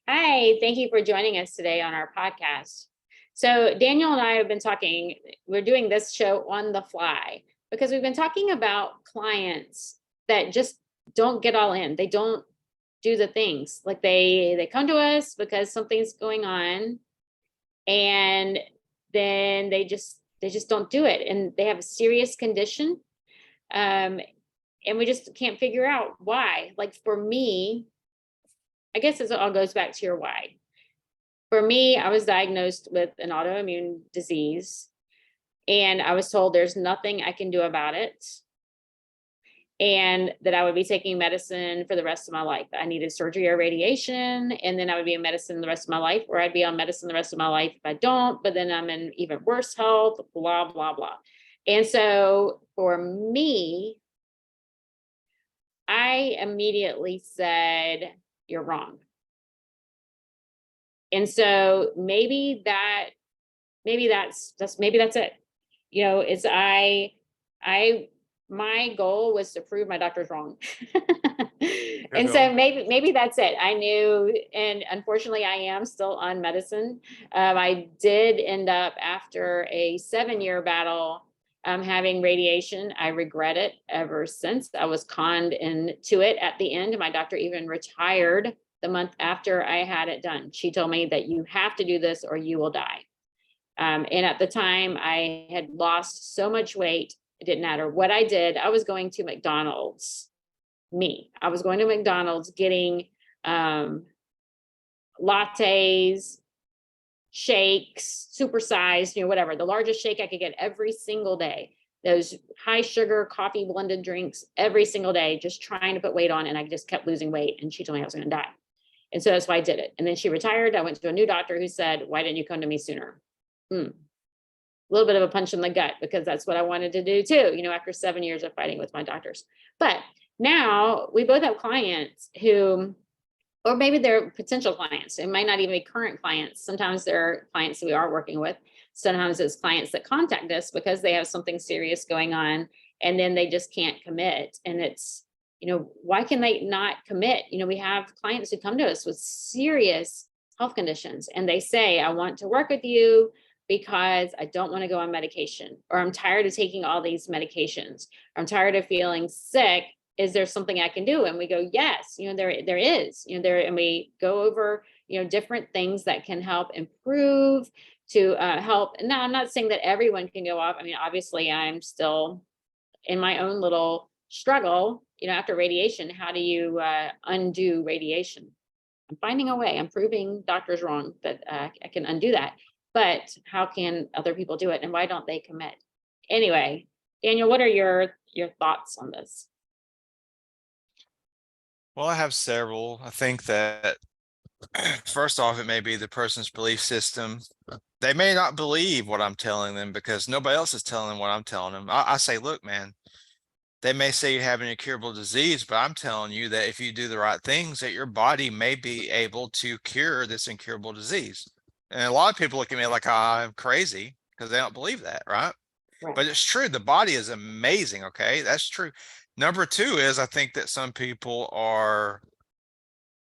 Hi, thank you for joining us today on our podcast. So, Daniel and I have been talking, we're doing this show on the fly because we've been talking about clients that just don't get all in. They don't do the things. Like they come to us because something's going on, and then they just don't do it, and they have a serious condition. Um and we just can't figure out why. Like for me, I guess it all goes back to your why. For me, I was diagnosed with an autoimmune disease, and I was told there's nothing I can do about it, and that I would be taking medicine for the rest of my life. I needed surgery or radiation, and then I would be in medicine the rest of my life, or I'd be on medicine the rest of my life if I don't, but then I'm in even worse health, blah, blah, blah. And so for me, I immediately said, "You're wrong." And so maybe that's it. It's I my goal was to prove my doctor's wrong. Good And so goal. maybe that's it. I knew, and unfortunately I am still on medicine. I did end up, after a 7-year battle, having radiation. I regret it ever since. I was conned into it at the end. My doctor even retired the month after I had it done. She told me that you have to do this or you will die. And at the time, I had lost so much weight, it didn't matter what I did. I was going to McDonald's. I was going to McDonald's, getting um, lattes, shakes, supersized, whatever, the largest shake I could get every single day. Those high sugar coffee blended drinks every single day, just trying to put weight on. And I just kept losing weight. And she told me I was going to die. And so that's why I did it. And then she retired. I went to a new doctor who said, "Why didn't you come to me sooner?" A little bit of a punch in the gut, because that's what I wanted to do too, after 7 years of fighting with my doctors. But now we both have clients who, or maybe they're potential clients. It might not even be current clients. Sometimes they're clients that we are working with. Sometimes it's clients that contact us because they have something serious going on, and then they just can't commit. And it's, why can they not commit? We have clients who come to us with serious health conditions, and they say, "I want to work with you because I don't want to go on medication, or I'm tired of taking all these medications, or I'm tired of feeling sick. Is there something I can do?" And we go, "Yes, there is, and we go over, different things that can help improve, to help. And now, I'm not saying that everyone can go off. I mean, obviously, I'm still in my own little struggle, after radiation. How do you undo radiation? I'm finding a way. I'm proving doctors wrong that I can undo that. But how can other people do it, and why don't they commit? Anyway, Daniel, what are your thoughts on this? Well, I have several. I think that first off, it may be the person's belief system. They may not believe what I'm telling them because nobody else is telling them what I'm telling them. I say, look, man, they may say you have an incurable disease, but I'm telling you that if you do the right things, that your body may be able to cure this incurable disease. And a lot of people look at me like I'm crazy because they don't believe that, right? Right. But it's true. The body is amazing. Okay. That's true. Number two is I think that some people are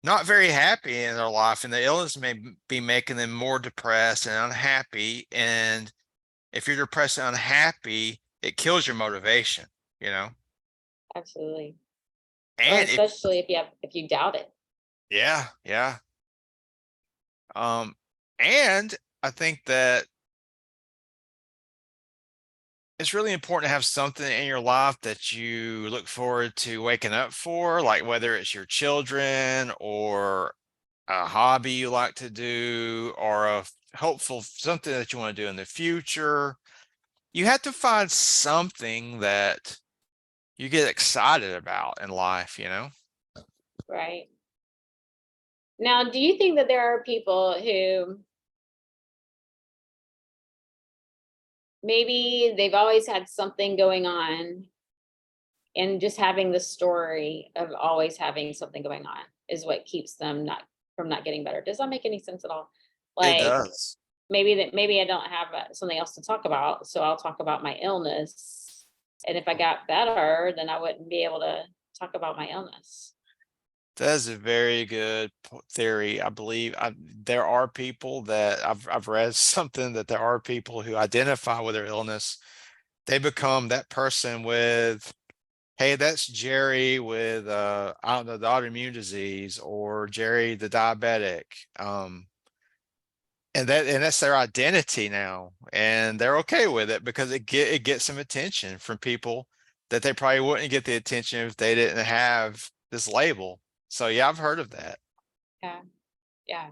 not very happy in their life, and the illness may be making them more depressed and unhappy. And if you're depressed and unhappy, it kills your motivation, you know? Absolutely. Well, And if, especially if you doubt it. yeah, yeah. Um, and I think that it's really important to have something in your life that you look forward to waking up for, like whether it's your children or a hobby you like to do or a hopeful something that you want to do in the future. You have to find something that you get excited about in life, you know? Right. Now, do you think that there are people who maybe they've always had something going on, and just having the story of always having something going on is what keeps them not from not getting better? Does that make any sense at all? It Like, does. maybe I don't have something else to talk about, so I'll talk about my illness. And if I got better, then I wouldn't be able to talk about my illness. That is a very good theory. I believe there are people that I've read something that there are people who identify with their illness. They become that person with, hey, that's Jerry with I don't know, the autoimmune disease, or Jerry the diabetic. And that's their identity now, and they're okay with it because it gets some attention from people that they probably wouldn't get the attention if they didn't have this label. So yeah, I've heard of that. Yeah, yeah.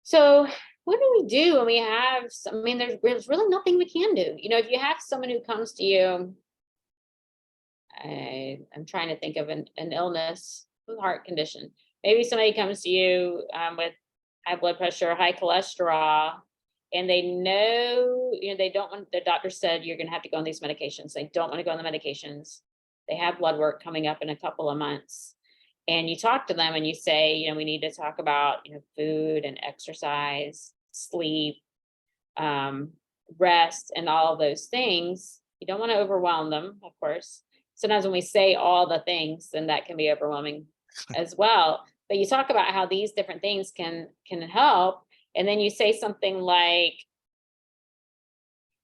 So what do we do when we have some, I mean, there's really nothing we can do. You know, if you have someone who comes to you, I'm trying to think of an illness, a heart condition. Maybe somebody comes to you with high blood pressure, high cholesterol, and they know, you know, they don't want, the doctor said you're going to have to go on these medications. They don't want to go on the medications. They have blood work coming up in a couple of months. And you talk to them and you say, you know, we need to talk about, you know, food and exercise, sleep, um, rest, and all of those things. You don't want to overwhelm them, of course. Sometimes when we say all the things, then that can be overwhelming as well. But you talk about how these different things can help, and then you say something like,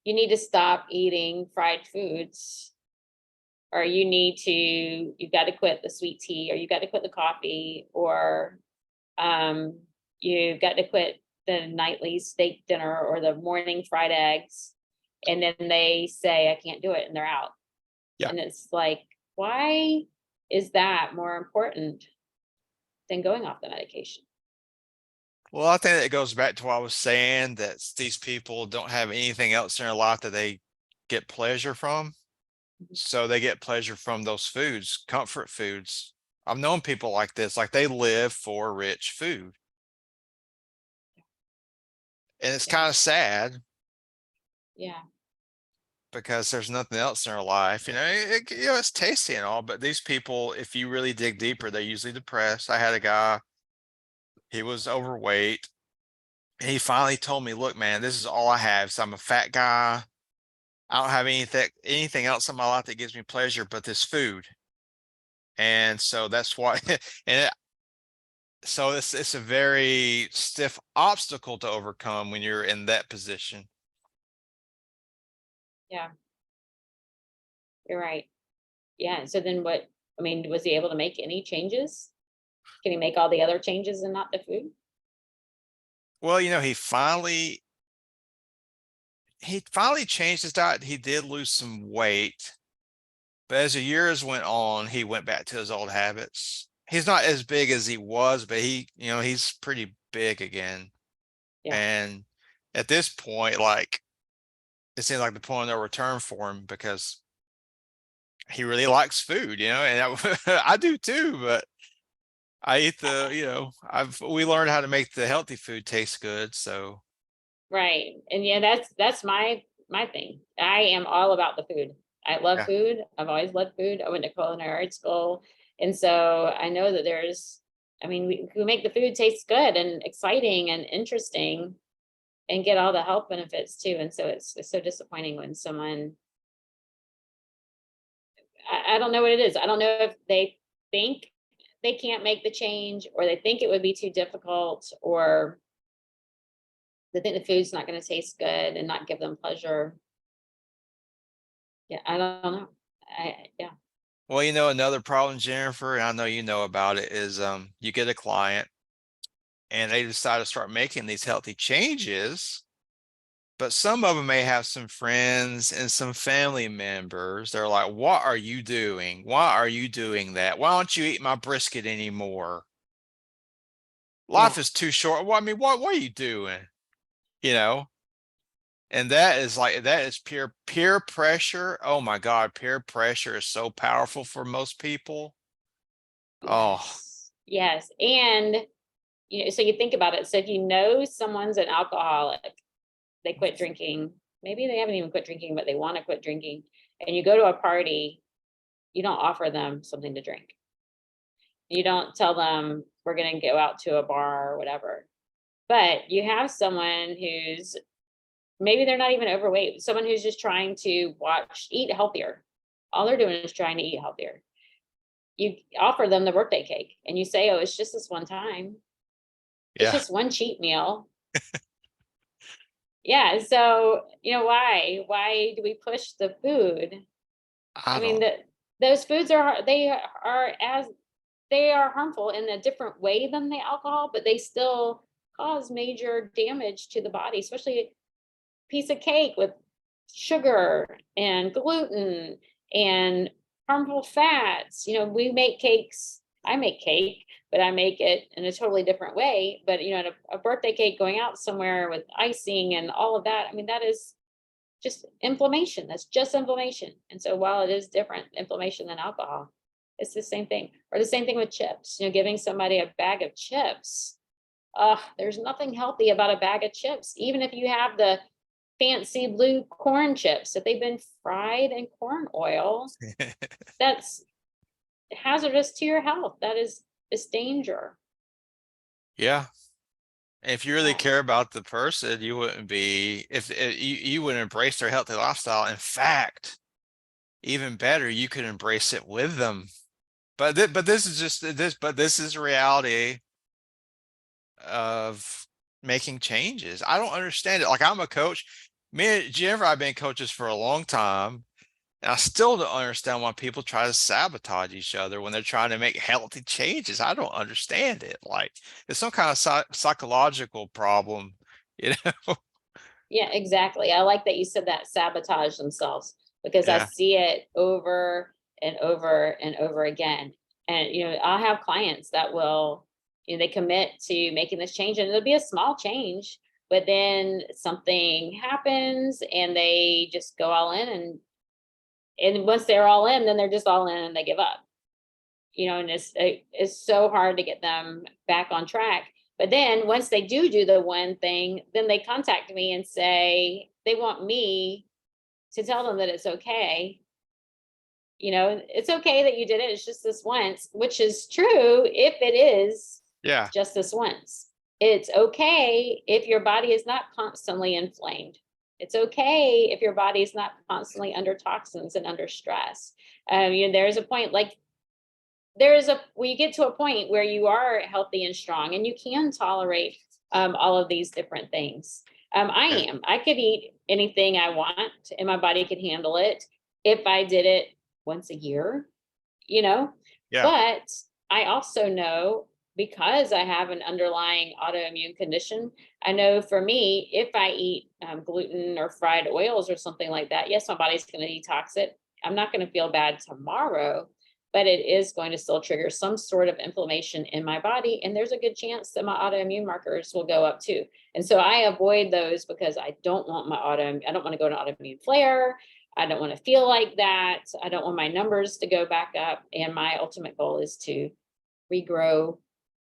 you need to stop eating fried foods, or you've got to quit the sweet tea, or you've got to quit the coffee, or um, you've got to quit the nightly steak dinner or the morning fried eggs. And then they say, I can't do it, and they're out. Yeah. And it's like, why is that more important than going off the medication? Well, I think it goes back to what I was saying, that these people don't have anything else in their life that they get pleasure from. Mhm. So they get pleasure from those foods, comfort foods. I've known people like this, like they live for rich food. And it's Yeah. kind of sad Yeah. because there's nothing else in their life. You know, it's tasty and all, but these people, if you really dig deeper, they're usually depressed. I had a guy, he was overweight. And he finally told me, look, man, this is all I have. So I'm a fat guy. I don't have anything else in my life that gives me pleasure but this food. And so that's why and so it's a very stiff obstacle to overcome when you're in that position. Yeah. You're right. Yeah. So then what, I mean, was he able to make any changes? Can he make all the other changes and not the food? Well, you know, he finally changed his diet. He did lose some weight, but as the years went on, he went back to his old habits. He's not as big as he was, but he's pretty big again. Yeah. And at this point, like, it seems like the point of no return for him because he really likes food, and I do too, but I eat we learned how to make the healthy food taste good. So Right. And yeah, that's my thing. I am all about the food. I love yeah. food. I've always loved food. I went to culinary art school. And so I know that I mean, we make the food taste good and exciting and interesting and get all the health benefits too. And so it's so disappointing when someone, I don't know what it is. I don't know if they think they can't make the change, or they think it would be too difficult, or they think the food's not going to taste good and not give them pleasure. Yeah, I don't know. Yeah. Well, another problem, Jennifer, and I know you know about it, is you get a client and they decide to start making these healthy changes, but some of them may have some friends and some family members. They're like, what are you doing? Why are you doing that? Why don't you eat my brisket anymore? Life Yeah. is too short. Well, I mean, what are you doing? You know? And that is peer pressure. Oh my God, peer pressure is so powerful for most people. Oh, Yes. Yes. And so you think about it. So if you know someone's an alcoholic, they quit drinking, maybe they haven't even quit drinking, but they want to quit drinking, and you go to a party, you don't offer them something to drink. You don't tell them we're going to go out to a bar or whatever. But you have someone who's, maybe they're not even overweight, someone who's just trying to eat healthier. All they're doing is trying to eat healthier. you offer them the birthday cake and you say, oh, it's just this one time. It's Yeah, just one cheat meal. Yeah. So, why do we push the food? I I mean, don't. those foods they are harmful in a different way than the alcohol, but they still cause major damage to the body, especially a piece of cake with sugar and gluten and harmful fats. We make cakes. I make cake, but I make it in a totally different way. But a birthday cake going out somewhere with icing and all of that, I mean, that is just inflammation. That's just inflammation. And so while it is different inflammation than alcohol, it's the same thing. Or the same thing with chips, giving somebody a bag of chips. There's nothing healthy about a bag of chips, even if you have the fancy blue corn chips. If they've been fried in corn oil, that's hazardous to your health. That is danger. Yeah. If you really Yeah. care about the person, you wouldn't be, if you would embrace their healthy lifestyle. In fact, even better, you could embrace it with them. But this is just this, but this is reality of making changes. I don't understand it. Like, I'm a coach. Me and Jennifer, I've been coaches for a long time. And I still don't understand why people try to sabotage each other when they're trying to make healthy changes. I don't understand it. Like, it's some kind of psychological problem, you know? Yeah, exactly. I like that you said that, sabotage themselves, because I Yeah. see it over and over and over again. And I'll have clients that will, they commit to making this change, and it'll be a small change, but then something happens and they just go all in, and once they're all in, then they're just all in and they give up. And it's so hard to get them back on track. But then once they do the one thing, then they contact me and say they want me to tell them that it's okay. It's okay that you did it. It's just this once, which is true if it is Yeah. just this once. It's okay if your body is not constantly inflamed. It's okay if your body is not constantly under toxins and under stress. There's a point, like, you get to a point where you are healthy and strong and you can tolerate all of these different things. Yeah. I could eat anything I want and my body could handle it if I did it once a year, you know, Yeah. but I also know, because I have an underlying autoimmune condition, I know for me, if I eat gluten or fried oils or something like that, yes, my body's going to detox it. I'm not going to feel bad tomorrow, but it is going to still trigger some sort of inflammation in my body. And there's a good chance that my autoimmune markers will go up too. And so I avoid those because I don't want I don't want to go to autoimmune flare. I don't want to feel like that. I don't want my numbers to go back up. And my ultimate goal is to regrow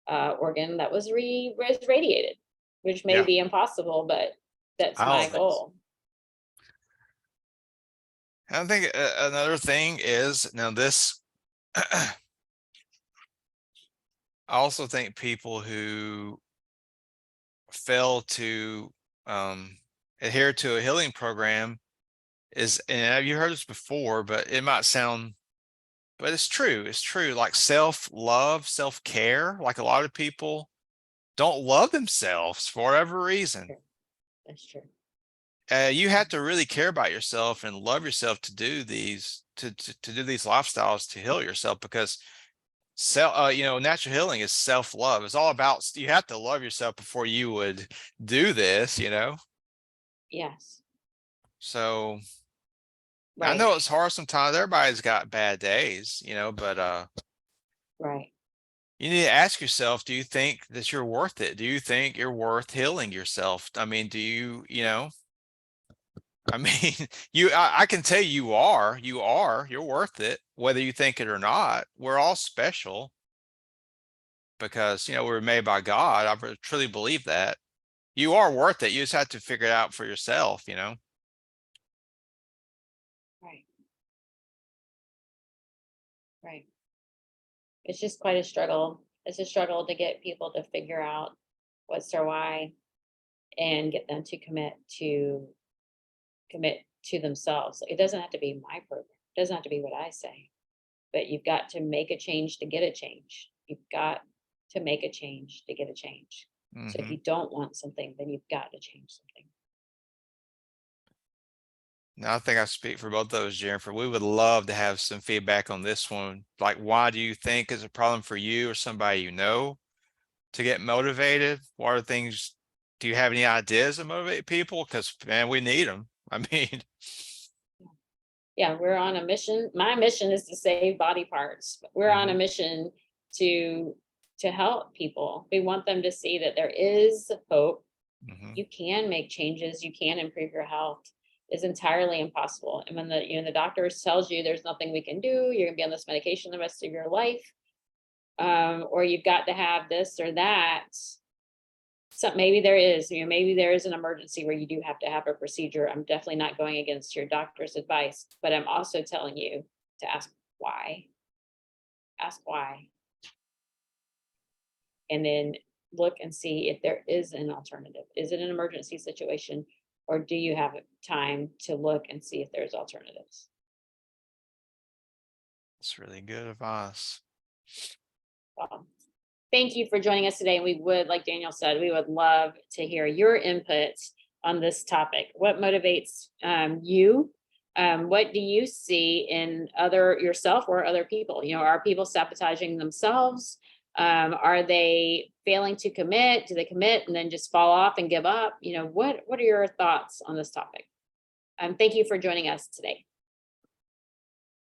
organ that was radiated, which may Yeah. be impossible, but that's I my don't think. goal. I think another thing is now this. I also think people who fail to um, adhere to a healing program is, and you heard this before, but it might sound, but it's true. It's true. Like self-love, self-care. Like, a lot of people don't love themselves for whatever reason. That's true. You have to really care about yourself and love yourself to do these to do these lifestyles to heal yourself, because natural healing is self-love. It's all about, you have to love yourself before you would do this. Yes. So I Right. know it's hard sometimes. Everybody's got bad days, but Right. you need to ask yourself, do you think that you're worth it? Do you think you're worth healing yourself? I mean, do you, I mean, I can tell you're worth it, whether you think it or not. We're all special because, we're made by God. I truly believe that. You are worth it. You just have to figure it out for yourself. Right. Right. It's just quite a struggle. It's a struggle to get people to figure out what's their why and get them to commit to themselves. It doesn't have to be my program. It doesn't have to be what I say. but you've got to make a change to get a change. You've got to make a change to get a change. So if Mhm. you don't want something, then you've got to change something. Now, I think I speak for both those, Jennifer. We would love to have some feedback on this one. Like, why do you think is a problem for you or somebody you know to get motivated? What are things, do you have any ideas to motivate people? Because, man, we need them. I mean, Yeah, we're on a mission. My mission is to save body parts. But we're on a mhm, mission to help people. We want them to see that there is hope. mhm. You can make changes. You can improve your health. It's entirely impossible. And when the doctor tells you there's nothing we can do, you're gonna be on this medication the rest of your life, or you've got to have this or that. So maybe there is, maybe there is an emergency where you do have to have a procedure. I'm definitely not going against your doctor's advice, but I'm also telling you to ask why. Ask why. And then look and see if there is an alternative. Is it an emergency situation? Or do you have time to look and see if there's alternatives? That's really good advice. Um, Thank you for joining us today. And we would, like Daniel said, we would love to hear your input on this topic. What motivates you? What do you see in yourself or other people? Are people sabotaging themselves? Are they failing to commit? Do they commit and then just fall off and give up? What are your thoughts on this topic? Thank you for joining us today.